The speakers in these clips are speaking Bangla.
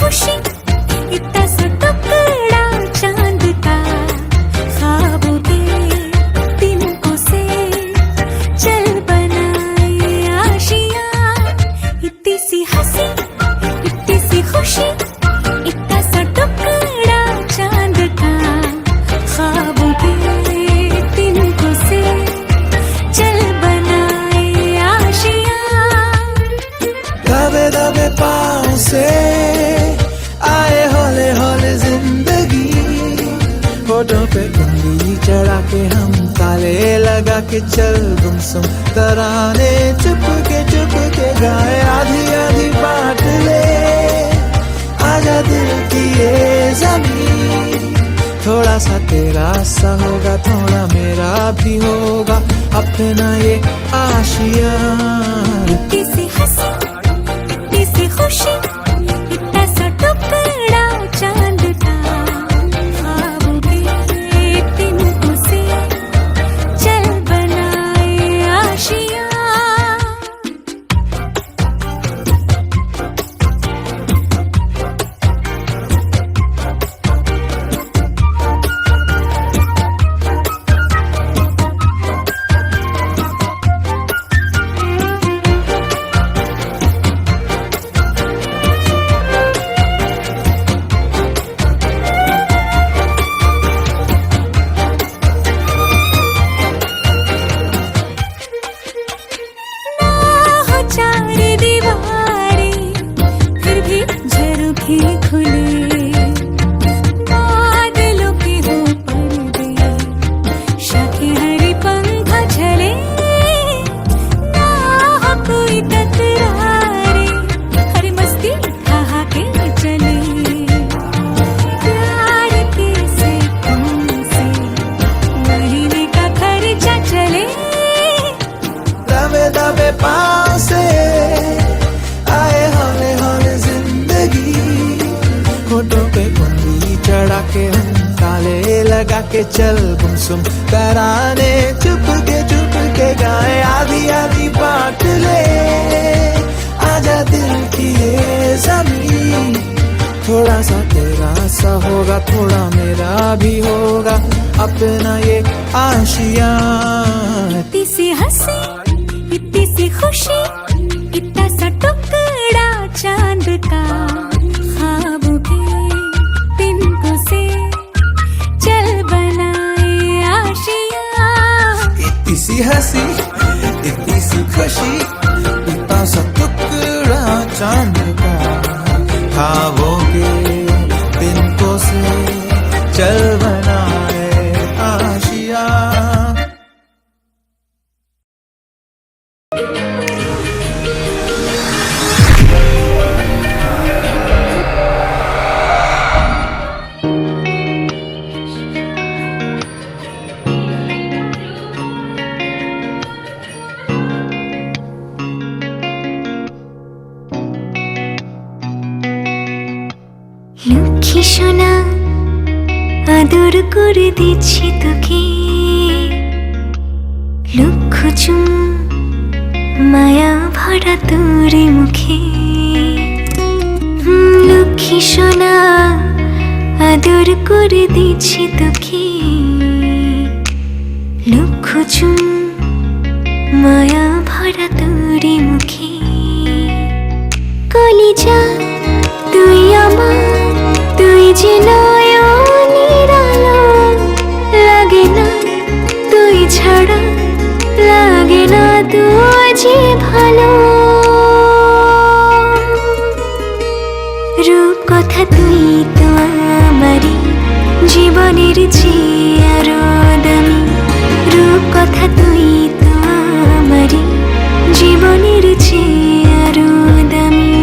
खुशी इतना सा टुकड़ा चांद का ख्वाबों के तिनकों से चल बनाए आशियां इतनी सी हंसी इतनी सी खुशी इतना सा टुकड़ा चांद का ख्वाबों के तिनकों से चल बनाए आशियां दबे दबे पाँव से आए हौले हौले जिंदगी होठों पे उंगली चढ़ा के हम ताले लगा के चल गुमसुम तराने चुप के गाए आधी आधी बांट ले आजा दिल की ये ज़मीन थोड़ा सा तेरा सा होगा थोड़ा मेरा भी होगा अपना ये आशियां इतनी सी हंसी इतनी सी खुशी इतना सा टुकड़ा चांद का ख्वाबों के तिनकों से चल बनाए आशियां चार दीवारें फिर भी झरोखे खुले बादलों के हो पर्दे शाखें हरी पंखा झले ना हो कोई तकरारे हर मस्ती कहा के चले प्यार के से तुमसे महीने का खर्चा चले दबे दबे पाँव से आए हौले हौले जिंदगी होठों पे उंगली चढ़ा के हम ताले लगा के चल गुमसुम तराने चुप के गाए आधी आधी बांट ले आजा दिल की ये ज़मीन थोड़ा सा तेरा सा होगा थोड़ा मेरा भी होगा अपना ये आशियां इतनी सी हंसी इतनी सी खुशी इतना सा टुकड़ा चांद का ख्वाबों के तिनकों से चल बनाए आशियां इतनी सी हंसी इतनी सी खुशी इतना सा टुकड़ा चांद का ख्वाबों के तिनकों से चल बनाए आशियां লক্ষ্মী সোনা আদর করে দিচ্ছি তোকে লক্ষ চুমু মায়া ভরা তোর মুখে লক্ষ্মী সোনা আদর করে দিচ্ছি তোকে লক্ষ চুমু মায়া ভরা তোর মুখে কলিজা তুই আমার তুই যে নয়নের আলো লাগে না তুই ছাড়া লাগে না তুই যে ভালো রূপ কথা তুই তো আমারই জীবনের চেয়ে আরো দামি রূপ কথা তুই তো আমারই জীবনের চেয়ে আরো দামি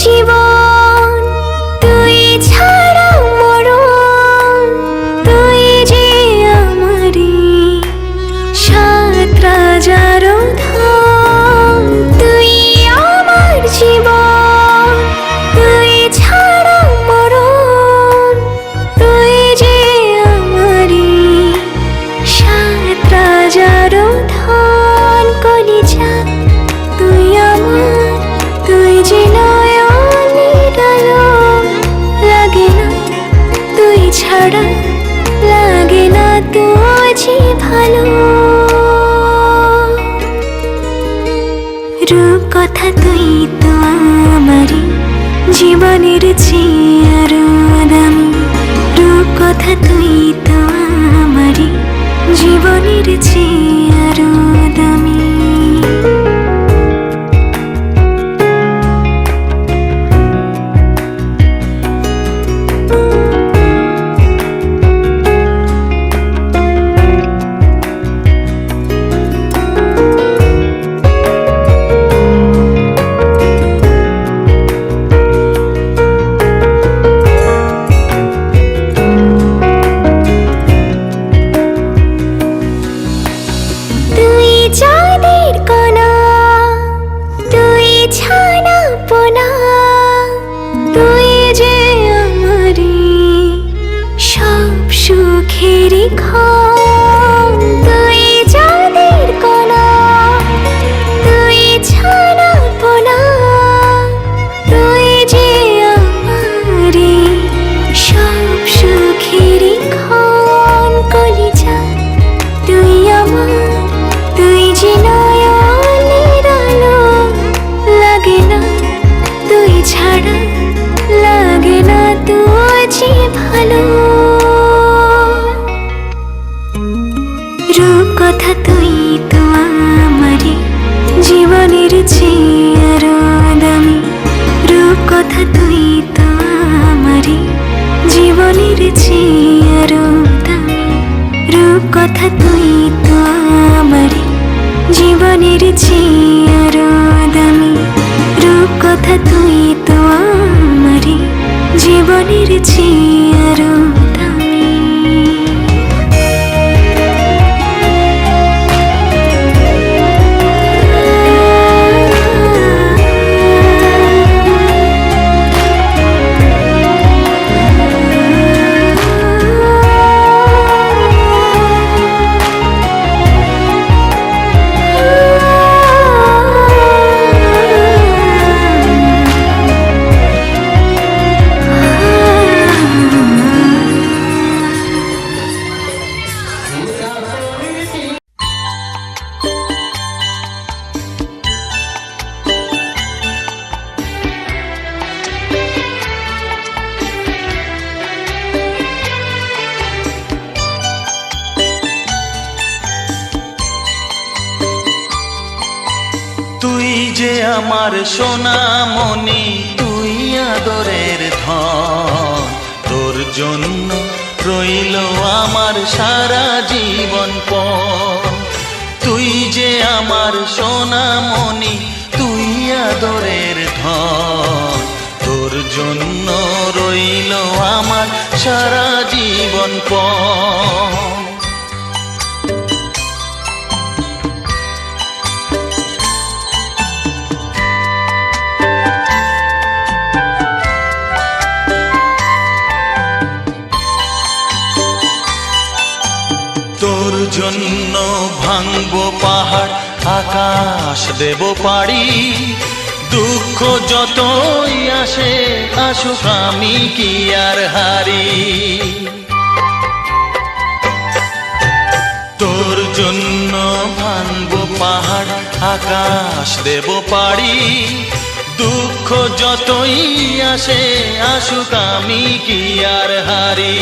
জীবন জীবনের চেয়ে আরো দামি রূপ কথা তুই তো আমারই জীবনের চেয়ে আরো দামি চাঁদের কণা তুই ছানা পোনা তুই যে আমারি সব সুখেরই ক্ষণ তুই চাঁদের কণা তুই ছানা পোনা তুই যে আমারি সব সুখেরই ক্ষণ কলিজা তুই আমার তুই যে নয়নের আলো লাগে না তুই ছাড়া লাগে না তুই যে ভালো রূপ কথা তুই তো আমারই জীবনের চেয়ে আরো দামি রূপ কথা তুই তো আমারই জীবনের চেয়ে আরো দামি রূপ কথা তুই তো আমারই জীবনের চেয়ে আরো দামি রূপ কথা তুই তো আমারই জীবনের চেয়ে আরো দামি তুই যে আমার সোনামণি তুই আদরের ধন তোর জন্য রইল আমার সারা জীবন পণ তুই যে আমার সোনামণি তুই আদরের ধন তোর জন্য রইল আমার সারা জীবন পণ তোর জন্য ভাঙবো পাহাড় আকাশ দেব পাড়ি দুঃখ যতই আসে আসুক আমি কি আর হারি তোর জন্য ভাঙবো পাহাড় আকাশ দেব পাড়ি দুঃখ যতই আসে আসুক আমি কি আর হারি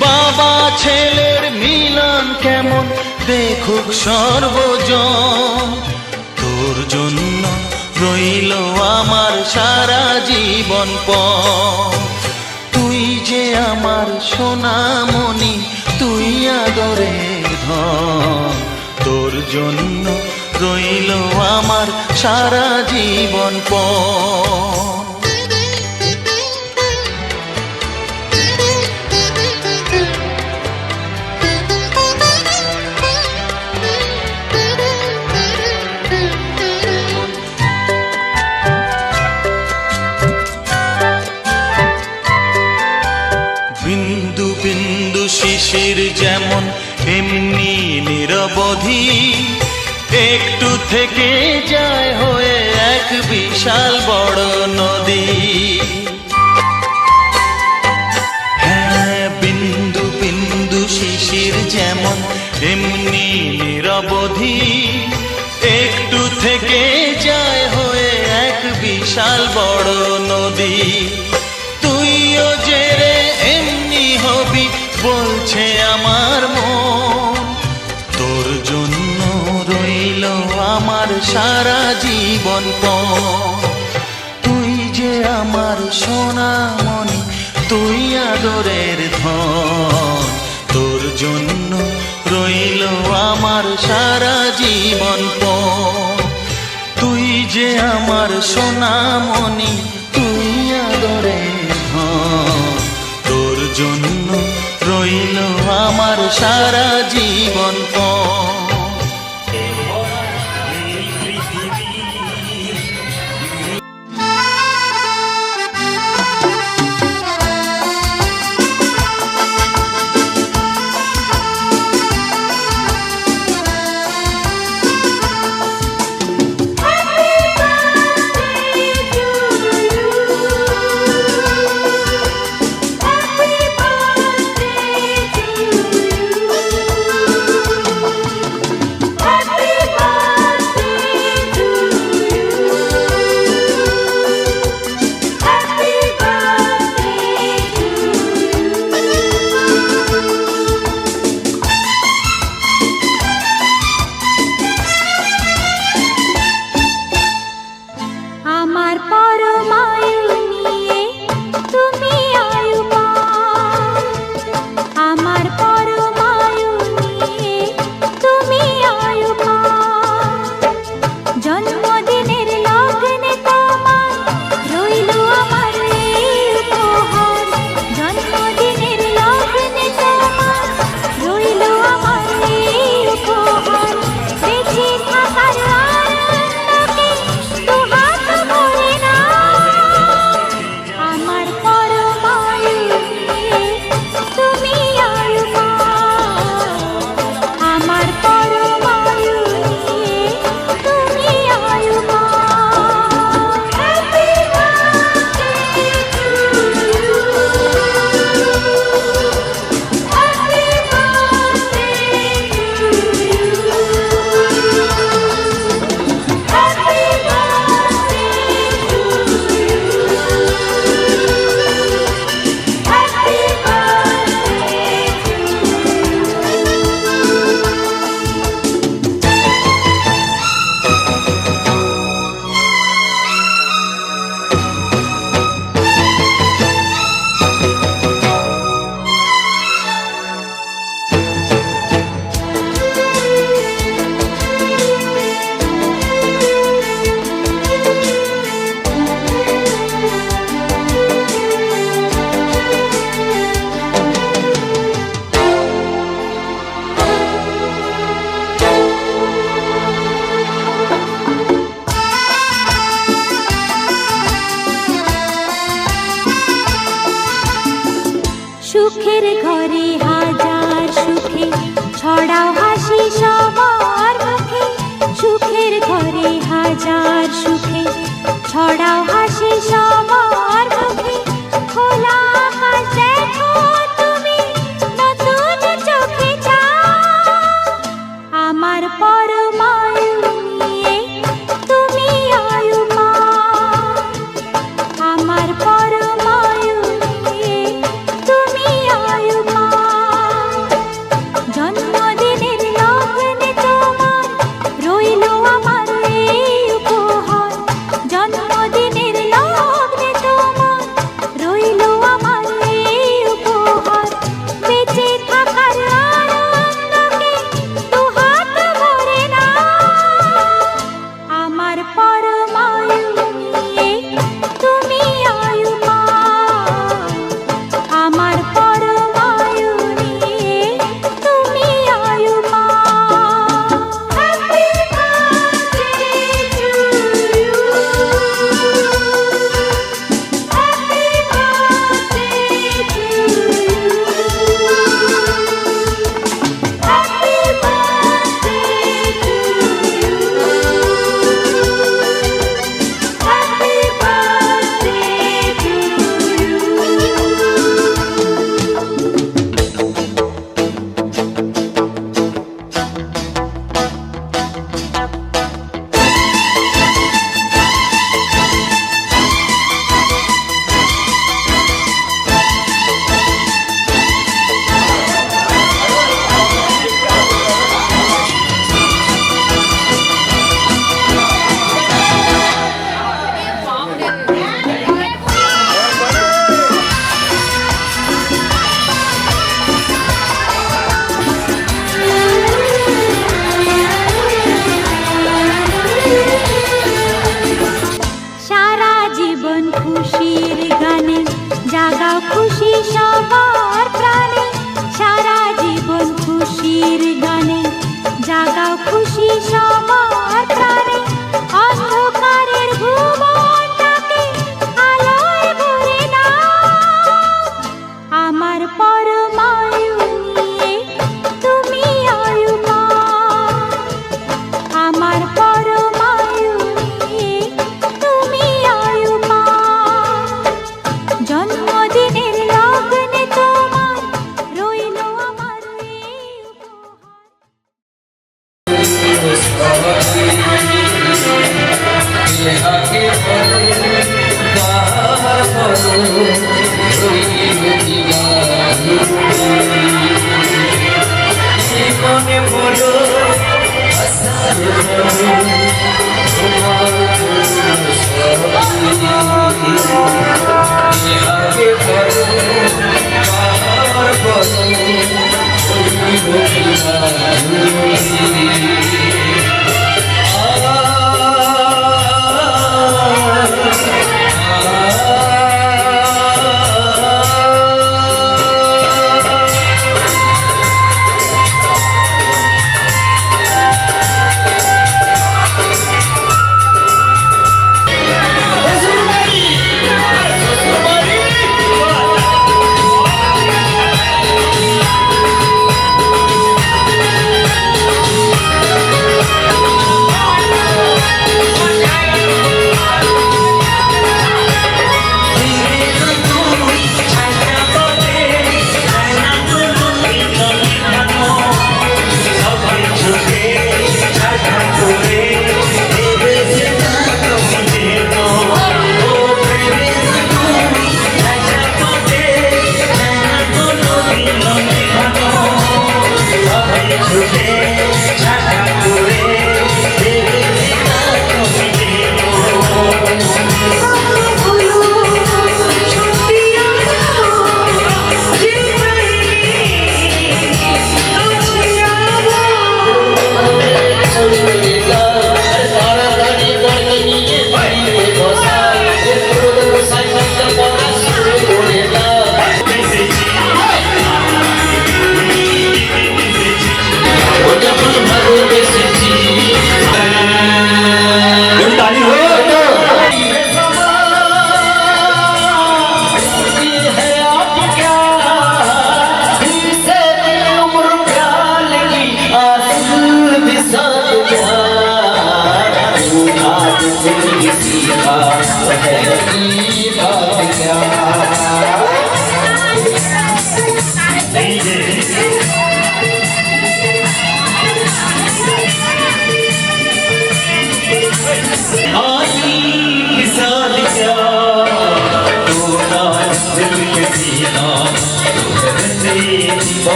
বাবা ছেলের মিলন কেমন দেখুক সর্বজন তোর জন্য রইল আমার সারা জীবন পণ তুই যে আমার সোনামণি তুই আদরের ধন তোর জন্য রইল আমার সারা জীবন পণ বিন্দু বিন্দু শিশির যেমন এমনি নিরবধি একটু থেকে যায় হয়ে এক বিশাল বড় নদী হ্যাঁ বিন্দু বিন্দু শিশির যেমন এমনি নিরবধি একটু থেকে যায় হয়ে এক বিশাল বড় নদী নদী। তুইও যে রে এমনি হবি বলছে আমার মন, তোর জন্য রইল আমার সারা জীবন পণ। তুই যে আমার সোনামণি, তুই আদরের ধন, তোর জন্য রইল আমার সারা জীবন পণ। তুই যে আমার সোনামণি, তুই আদরের ধন, তোর জন্য রইল আমার সারা জীবন পণ।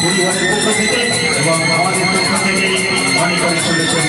পরিবারের পক্ষ থেকে এবং আমাদের পক্ষ থেকে অনেক অনেক শুভেচ্ছা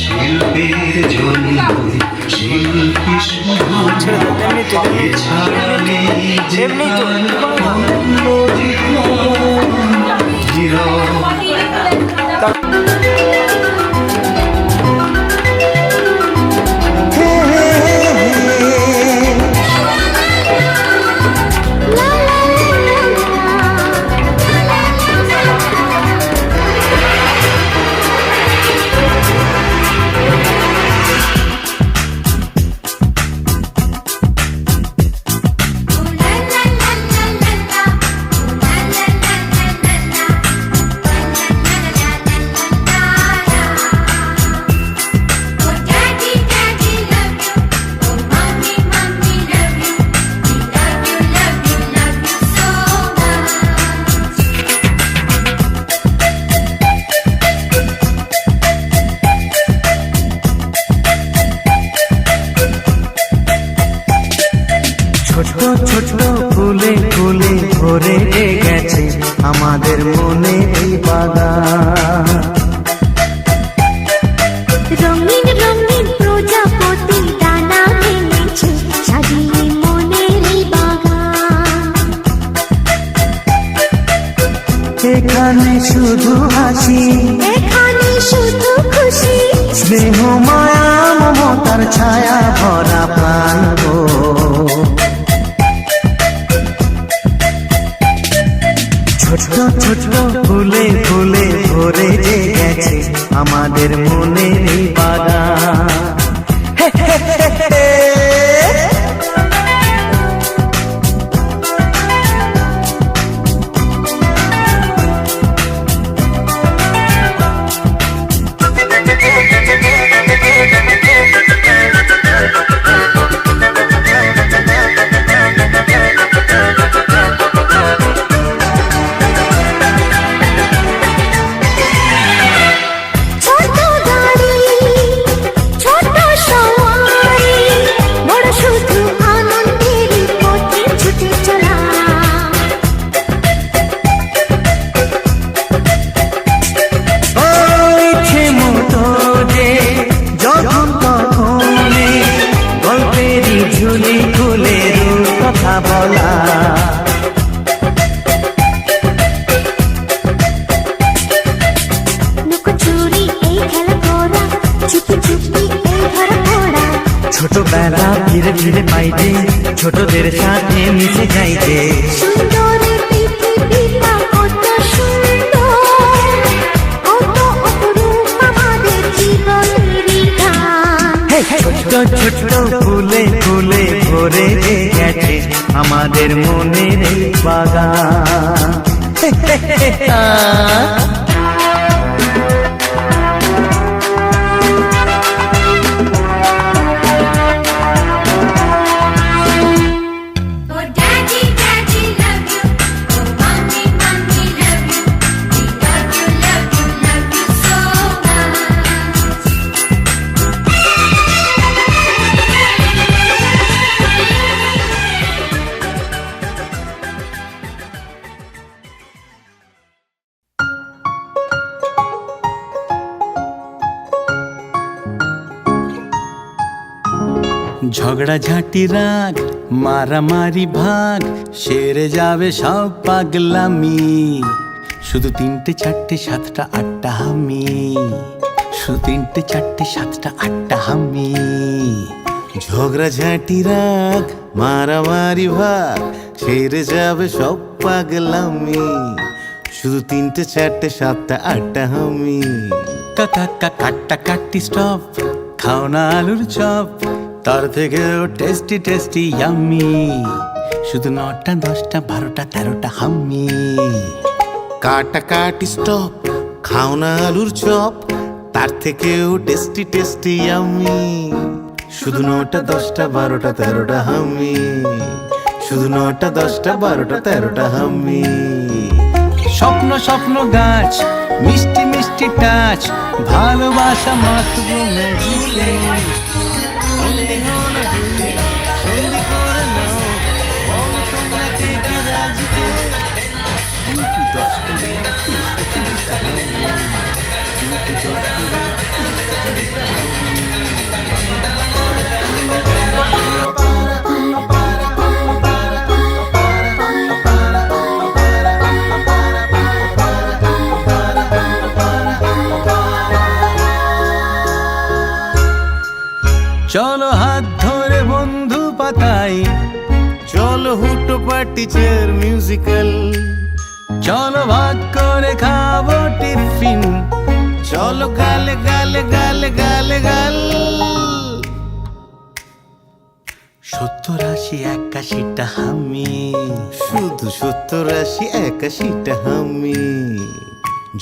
শিল্পের জন্য শিল্পী ছোট ছোট ফুলে ফুলে ভরে গেছে আমাদের মনে এই বাগান। রঙিন রঙিন প্রজাপতি ডানা মেলেছে সাজিয়ে মনের এই বাগান। এখানে শুধু হাসি, এখানে শুধু খুশি, স্নেহ মায়া মমতার ছায়া ভরা প্রাণ গো। ছোট ছোট ফুলে ফুলে ভরে যে গেছে আমাদের মনের এই বাগান। ফিরে ফিরে পাইতে ছোটদের সাথে মিশে যাইতে সুন্দর পৃথিবীটা কত সুন্দর, কত অপরূপ আমাদের জীবনেরই গান। ছোট্ট ছোট্ট ফুলে ফুলে ভরে গেছে আমাদের মনের এই বাগান। Oh daddy, daddy love you. Oh mommy, mommy love you. We love you, love you, love you so much. ঝগড়া ঝাঁটি রাগ মারামারি ভাগ সেরে যাবে সব পাগলামি, শুধু 3টে 4টে 7টা 8টা হামি, শুধু 3টে 4টে 7টা 8টা হামি। ঝগড়া ঝাঁটি রাগ মারামারি ভাগ সেরে যাবে সব পাগলামি, শুধু 3টে 4টে 7টা 8টা হামি। কাকা কাটা কাটি স্টপ, খাও না আলুর চপ, তার থেকেও টেস্টি টেস্টি ইয়াম্মি, শুধু 9টা 10টা 12টা 13টা হাম্মি। কাটা কাটি স্টপ, খাও না আলুর চপ, তার থেকেও টেস্টি টেস্টি ইয়াম্মি, শুধু 9টা 10টা 12টা 13টা হাম্মি, শুধু 9টা 10টা 12টা 13টা হাম্মি। স্বপ্ন স্বপ্ন গাছ মিষ্টি মিষ্টি টাচ, ভালোবাসা মাত্র ম্যাজিকে। চলো হাত ধরে বন্ধু পাতাই, চলো হুটো পার্টি চেয়ার মিউজিক্যাল, চলো ভাগ করে খাবো টিফিন, চলো গালে গালে গালে গালে গাল। 70 80 81টা হামি, শুধু 70 80 81টা হামি।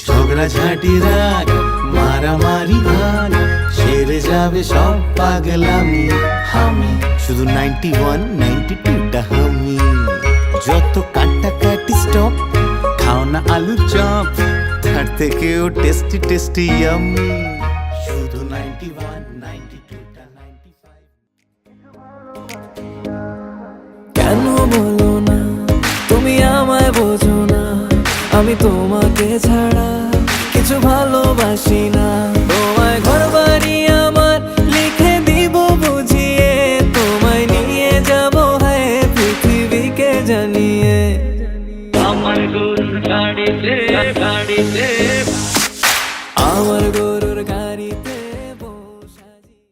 ঝগড়া ঝাঁটি রাগ মারামারি ভাগ সেরে যাবে সব পাগলামি, হামি শুধু 91 92টা হামি। যত কাটা কাটি স্টপ, খাও না আলুর চপ, তার থেকেও টেস্টি টেস্টি ইয়াম্মি, শুধু 91 92টা 95। কেন বলো না তুমি আমায় বোঝো না, আমি তোমাকে ছাড়া কিছু ভালোবাসি না। তোমায় ঘর বাড়ি আমার লিখে দিব বুঝিয়ে, তোমায় নিয়ে যাব হ্যাঁ পৃথিবীকে জানিয়ে। আমার গরুর গাড়িতে গাড়িতে আমার গরুর গাড়িতে